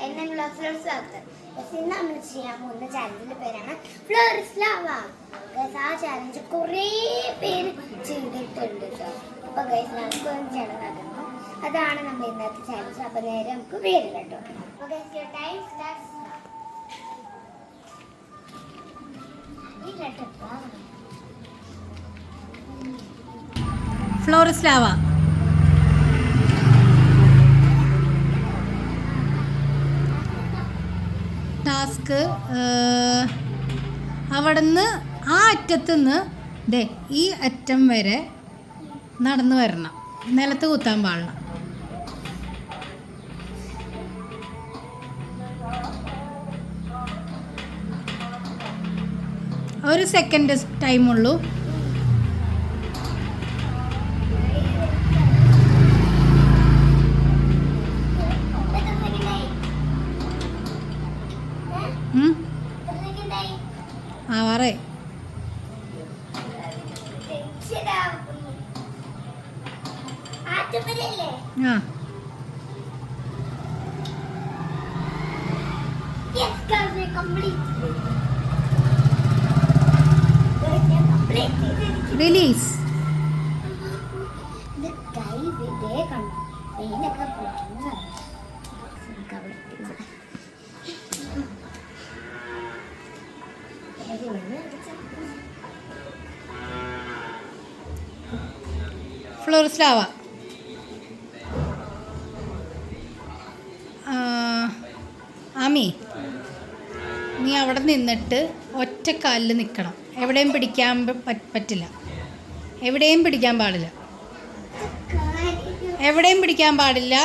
ഇന്ന് നമ്മൾ ചെയ്യാൻ പോകുന്ന ചാലഞ്ചിന്റെ പേരാണ് ഫ്ലോറിസ് ലാവ. ആ ചാലഞ്ച് കുറേ പേര് ചെയ്തിട്ടുണ്ട് കേട്ടോ. അപ്പൊ ഗൈസ് നമുക്ക് ചെലവാക്കുന്നു. അതാണ് നമ്മൾ ഇന്നത്തെ ചാലഞ്ച്. അപ്പൊ നേരെ നമുക്ക് വീട് കേട്ടോ. Time start. Floor is lava. Task അവിടുന്ന് ആ അറ്റത്തുനിന്ന് ദേ ഈ അറ്റം വരെ നടന്നു വരണം. നിലത്ത് കുത്താൻ പാടില്ല. ഒരു സെക്കൻഡ് ടൈമുള്ളൂ. ആവാറേ ആ റിലീസ്. ഫ്ലോറിസ് ലാവ. ആമി, നീ അവിടെ നിന്നിട്ട് ഒറ്റക്കാലിൽ നിൽക്കണം. എവിടെയും പിടിക്കാൻ പറ്റില്ല. എവിടെയും പിടിക്കാൻ പാടില്ല. എവിടെയും പിടിക്കാൻ പാടില്ല.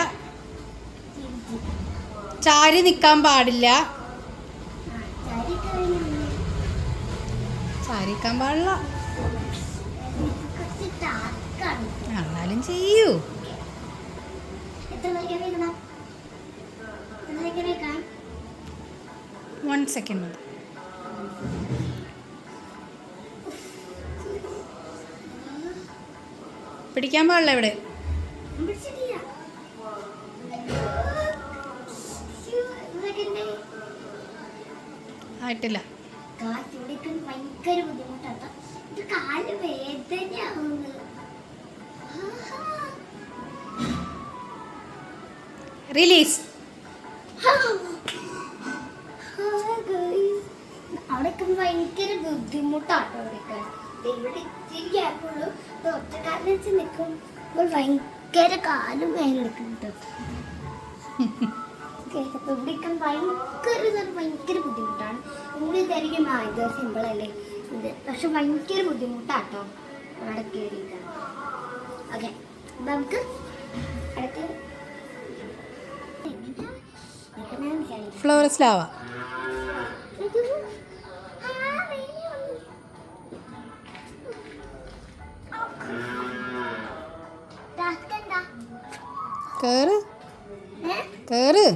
ചാരി നിൽക്കാൻ പാടില്ല. ചാരിക്കാൻ പാടില്ല. എന്നാലും ചെയ്യൂ. 1 സെക്കൻഡ് മതി. പിടിക്കാൻ പാടില്ല. എവിടെ ആയിട്ടില്ല. ഭയങ്കര ബുദ്ധിമുട്ടാട്ടോ. ഇത് കാല് വേദനയാവുന്നു. റിലീസ്. അവിടെയൊക്കെ ഭയങ്കര ബുദ്ധിമുട്ടാട്ടോ. ഇവിടെ ഇച്ചിരി ഗ്യാപ്പുള്ളൂ. ഒറ്റക്കാലിൽ വെച്ച് നിൽക്കുമ്പോൾ ഭയങ്കര കാലും വേദന എടുക്കും കേട്ടോ. ഇവിടേക്ക് ഭയങ്കര ബുദ്ധിമുട്ടാണ്. നിങ്ങൾ വിചാരിക്കും ഇത് സിമ്പിൾ അല്ലേ ഇത്, പക്ഷെ ഭയങ്കര ബുദ്ധിമുട്ടാട്ടോ അവിടെ കയറിയിട്ടാണ്. ഓക്കെ, നമുക്ക് അടുത്ത് ഫ്ലോറിസ് ലാവ. കേറ് കേറ്.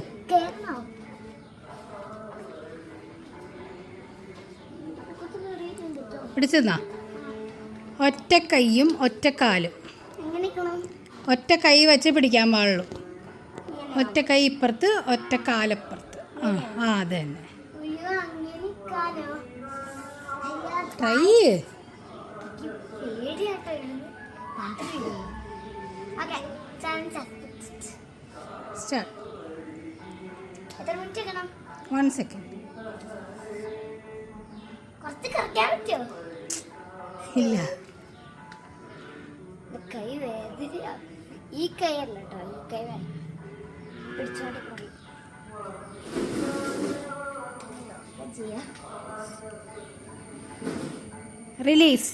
പിടിച്ചെന്നാ. ഒറ്റ കൈയും ഒറ്റ കാലും. ഒറ്റ കൈ വെച്ച് പിടിക്കാൻ പാടുള്ളൂ. ഒറ്റ കൈ ഇപ്പുറത്ത്, ഒറ്റ കാലപ്പുറത്ത്. ആ അത് തന്നെ. ട്രൈ. സ്റ്റാർട്ട്. 1 സെക്കൻഡ്. ഇല്ല. കൈ വേദന. ഈ കൈ അല്ല കേട്ടോ, ഈ കൈ പിടിച്ചോണ്ട് റിലീസ്.